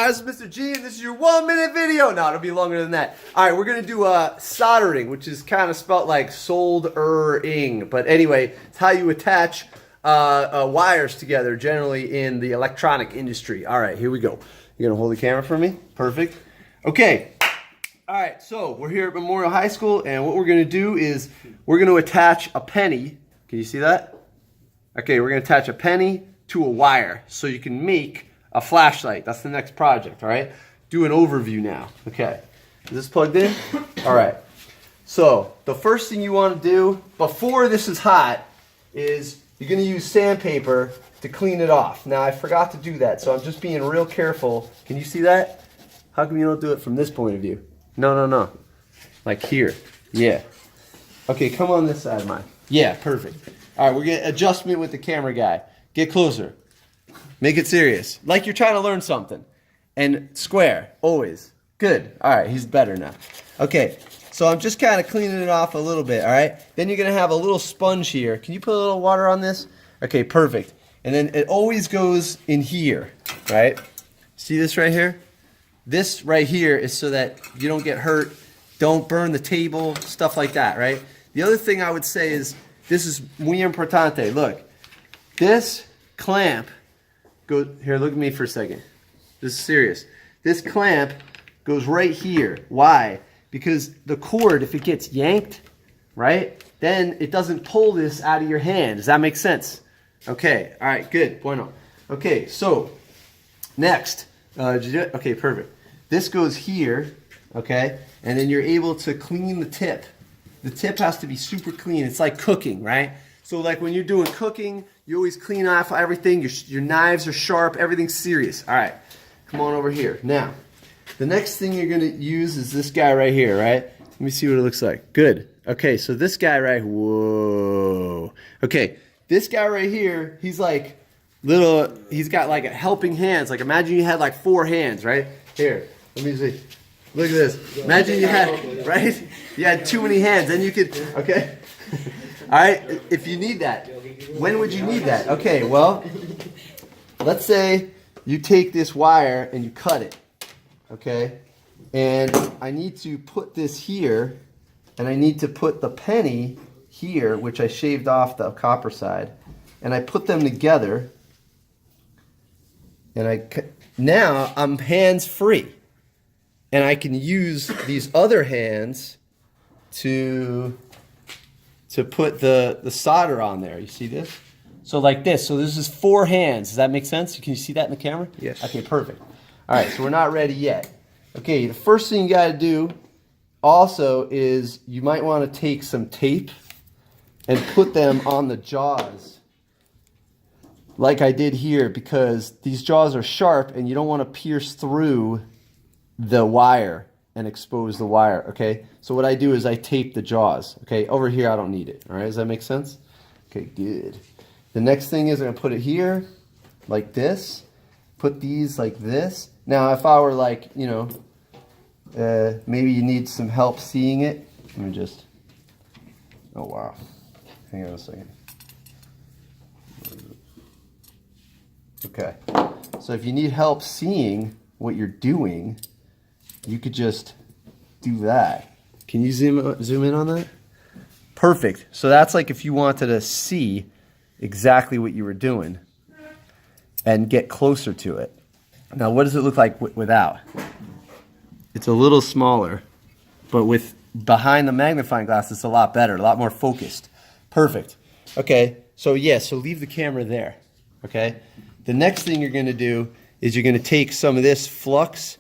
guys, Mr. G, and this is your 1-minute video. No, it'll be longer than that. All right, we're going to do soldering, which is kind of spelled like soldering. But anyway, it's how you attach wires together, generally in the electronic industry. All right, here we go. You're going to hold the camera for me? Perfect. Okay. All right, so we're here at Memorial High School, and what we're going to do is we're going to attach a penny. Can you see that? Okay, we're going to attach a penny to a wire so you can make a flashlight. That's the next project, all right? Do an overview now. Okay, is this plugged in? All right. So the first thing you want to do before this is hot is you're going to use sandpaper to clean it off. Now, I forgot to do that, so I'm just being real careful. Can you see that? How come you don't do it from this point of view? No. Like here. Yeah. Okay, come on this side of mine. Yeah, perfect. All right, we're getting adjustment with the camera guy. Get closer. Make it serious. Like you're trying to learn something. And square, always. Good. All right, he's better now. Okay, so I'm just kind of cleaning it off a little bit, all right? Then you're going to have a little sponge here. Can you put a little water on this? Okay, perfect. And then it always goes in here, right? See this right here? This right here is so that you don't get hurt, don't burn the table, stuff like that, right? The other thing I would say is, this is muy importante. Look, this clamp goes, here, look at me for a second. This is serious. This clamp goes right here. Why? Because the cord, if it gets yanked, right, then it doesn't pull this out of your hand. Does that make sense? Okay, all right, good, bueno. Okay, so next, did you do it? Okay, perfect. This goes here, okay, and then you're able to clean the tip. The tip has to be super clean. It's like cooking, right? So like when you're doing cooking, you always clean off everything. Your knives are sharp. Everything's serious. All right, come on over here. Now, the next thing you're going to use is this guy right here, right? Let me see what it looks like. Good. Okay, so this guy right, whoa. Okay, this guy right here, he's like little, he's got like a helping hands. Like imagine you had like 4 hands, right? Here, let me see. Look at this. Imagine you had, right? You had too many hands, then you could, okay? All right, if you need that. When would you need that? Okay, well, let's say you take this wire and you cut it, okay? And I need to put this here, and I need to put the penny here, which I shaved off the copper side, and I put them together, and now I'm hands-free. And I can use these other hands to put the solder on there. You see this? So like this. So this is 4 hands. Does that make sense? Can you see that in the camera? Yes. Okay, perfect. All right, so we're not ready yet. Okay, the first thing you got to do also is you might want to take some tape and put them on the jaws like I did here, because these jaws are sharp and you don't want to pierce through the wire and expose the wire, okay? So what I do is I tape the jaws, okay? Over here, I don't need it, all right? Does that make sense? Okay, good. The next thing is I'm gonna put it here, like this. Put these like this. Now, if I were like, you know, maybe you need some help seeing it. Let me just, oh wow. Hang on a second. Okay, so if you need help seeing what you're doing, you could just do that. Can you zoom in on that? Perfect. So that's like if you wanted to see exactly what you were doing and get closer to it. Now, what does it look like without? It's a little smaller, but with behind the magnifying glass, it's a lot better, a lot more focused. Perfect. Okay, so yeah, so leave the camera there, okay? The next thing you're gonna do is you're gonna take some of this flux.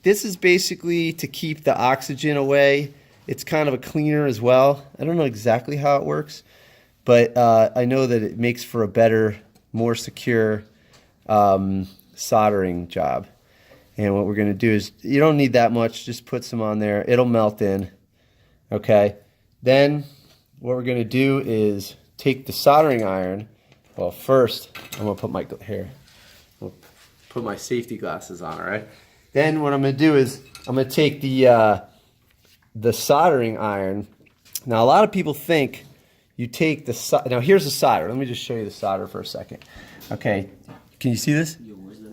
This is basically to keep the oxygen away. It's kind of a cleaner as well. I don't know exactly how it works, but I know that it makes for a better, more secure soldering job. And what we're going to do is, you don't need that much, just put some on there. It'll melt in, okay? Then what we're going to do is take the soldering iron. Well, first, I'm going to put my hair. I'll put my safety glasses on, all right? Then what I'm going to do is I'm going to take the soldering iron. Now, a lot of people think you take the now here's the solder. Let me just show you the solder for a second. Okay, can you see this?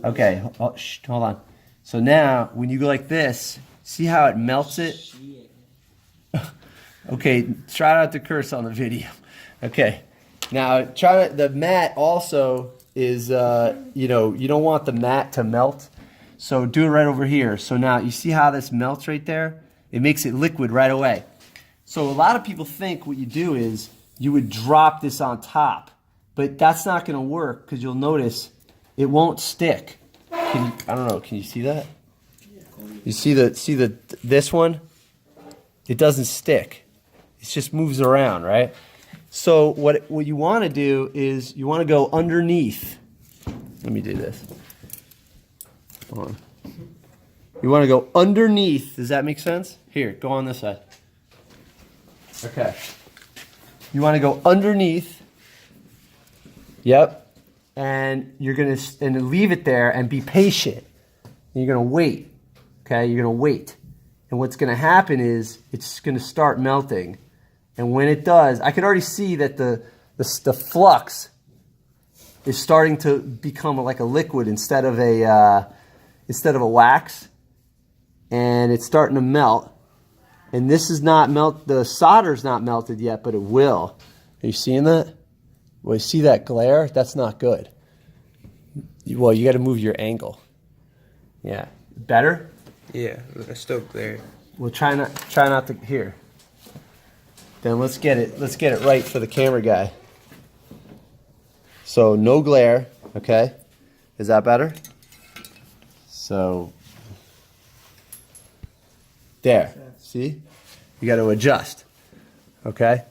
Okay, hold on. So now, when you go like this, see how it melts it? Okay, try not to curse on the video. Okay, now the mat also is, you know, you don't want the mat to melt. So do it right over here. So now you see how this melts right there? It makes it liquid right away. So a lot of people think what you do is you would drop this on top, but that's not going to work because you'll notice it won't stick. I don't know. Can you see that? You see this one? It doesn't stick. It just moves around, right? So what you want to do is you want to go underneath. Let me do this. Hold on. You want to go underneath. Does that make sense? Here, go on this side. Okay. You want to go underneath. Yep. And you're going to leave it there and be patient. And you're going to wait. Okay? You're going to wait. And what's going to happen is it's going to start melting. And when it does, I can already see that the flux is starting to become like a liquid instead of a wax. And it's starting to melt. And this is not the solder's not melted yet, but it will. Are you seeing that? Well, you see that glare? That's not good. Well, you got to move your angle. Yeah. Better? Yeah, it's still glare. Well, try not to here. Then let's get it right for the camera guy. So no glare, okay? Is that better? So there. See? You got to adjust. Okay?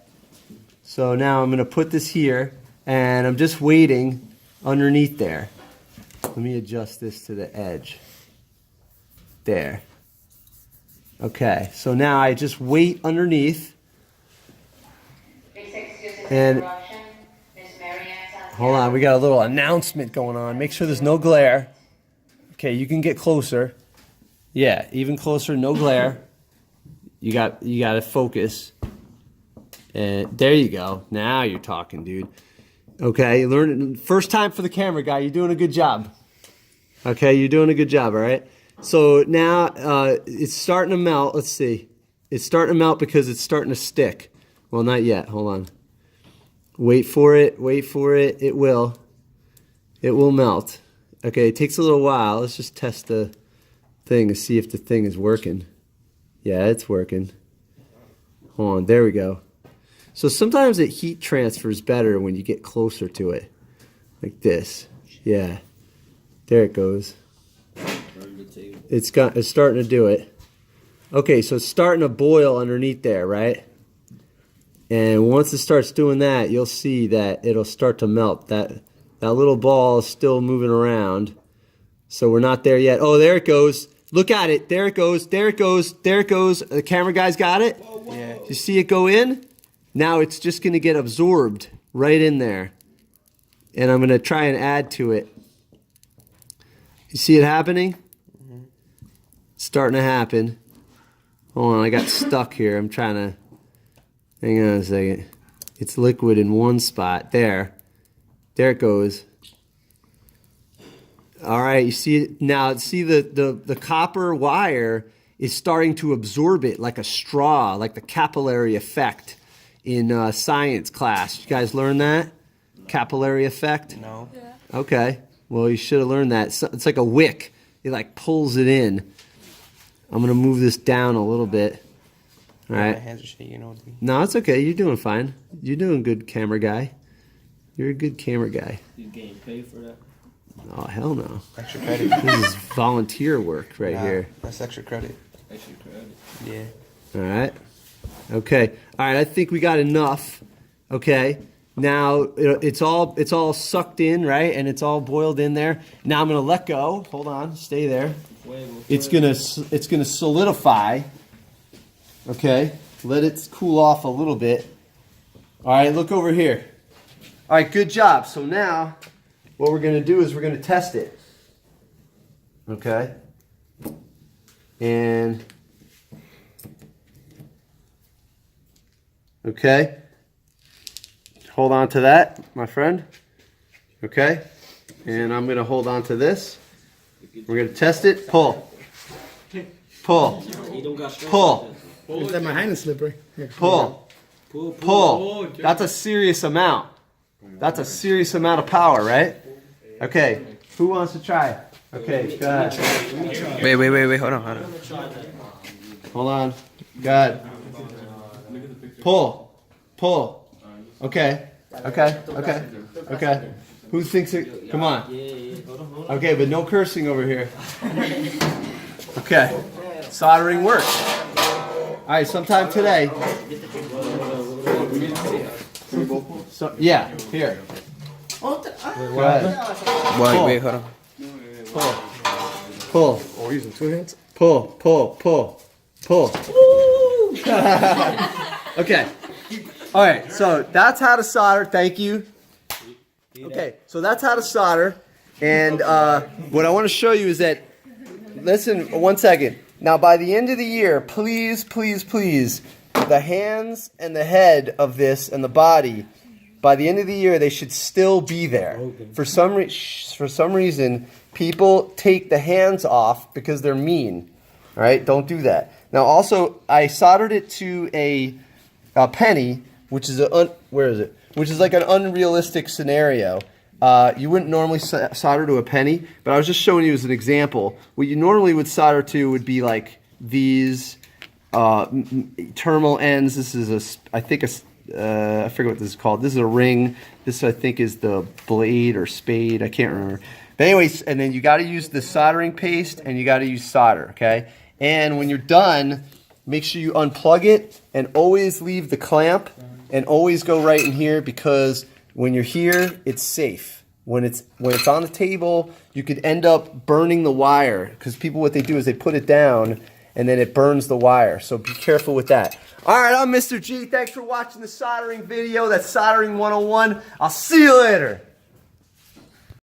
So now I'm going to put this here and I'm just waiting underneath there. Let me adjust this to the edge. There. Okay. So now I just wait underneath. And hold on, we got a little announcement going on. Make sure there's no glare. Okay, you can get closer. Yeah, even closer, no glare. You got to focus. And there you go. Now you're talking, dude. Okay, learn first time for the camera guy. You're doing a good job. Okay, you're doing a good job, all right? So now it's starting to melt. Let's see. It's starting to melt because it's starting to stick. Well, not yet. Hold on. Wait for it. Wait for it. It will. It will melt. Okay, it takes a little while. Let's just test the thing to see if the thing is working. Yeah, it's working. Hold on. There we go. So sometimes it heat transfers better when you get closer to it. Like this. Yeah. There it goes. It's starting to do it. Okay, so it's starting to boil underneath there, right? And once it starts doing that, you'll see that it'll start to melt. That little ball is still moving around. So we're not there yet. Oh, there it goes. Look at it. There it goes. There it goes. There it goes. The camera guy's got it? Yeah. You see it go in? Now it's just going to get absorbed right in there. And I'm going to try and add to it. You see it happening? Mm-hmm. It's starting to happen. Hold on, I got stuck here. I'm trying to... Hang on a second. It's liquid in one spot. There. There it goes. All right, you see it now. See the copper wire is starting to absorb it like a straw, like the capillary effect in science class. You guys learn that? Capillary effect? No. Yeah. Okay. Well, you should have learned that. It's like a wick. It like pulls it in. I'm going to move this down a little bit. All right. My hands are shaking, you know. No, it's okay. You're doing fine. You're doing good, camera guy. You're a good camera guy. You getting paid for that? Oh, hell no. Extra credit. This is volunteer work right here. That's extra credit. Extra credit. Yeah. All right. Okay. All right. I think we got enough. Okay. Now it's all sucked in, right? And it's all boiled in there. Now I'm gonna let go. Hold on. Stay there. It's gonna solidify. Okay. Let it cool off a little bit. All right. Look over here. All right. Good job. So now what we're gonna do is we're gonna test it. Okay. And okay. Hold on to that, my friend. Okay. And I'm going to hold on to this. We're gonna test it. Pull. Pull. He don't got strength Pull. like Is that my hand is slippery? Here. Pull. that. Pull. That's a serious amount. That's a serious amount of power, right? Okay. Who wants to try? Okay, go ahead. Wait, hold on. Hold on. Go ahead. Pull. Pull. Okay. Okay. Who thinks it? Come on. Okay, but no cursing over here. Okay. Soldering works. All right, sometime today. So, yeah, here. Go ahead. Wait, hold on. Pull. Oh, we're using 2 hands? Pull. Okay. All right, so that's how to solder. Thank you. Okay, so that's how to solder. And what I want to show you is that, listen, 1 second. Now, by the end of the year, please, the hands and the head of this and the body, by the end of the year, they should still be there. For some reason, people take the hands off because they're mean. All right, don't do that. Now, also, I soldered it to a penny, which is which is like an unrealistic scenario. You wouldn't normally solder to a penny, but I was just showing you as an example. What you normally would solder to would be like these terminal ends. This is I forget what this is called. This is a ring. This I think is the blade or spade. I can't remember. But anyways, and then you got to use the soldering paste and you got to use solder. Okay. And when you're done, make sure you unplug it and always leave the clamp and always go right in here, because when you're here, it's safe. When it's on the table, you could end up burning the wire, because people, what they do is they put it down and then it burns the wire. So be careful with that. All right, I'm Mr. G. Thanks for watching the soldering video. That's Soldering 101. I'll see you later.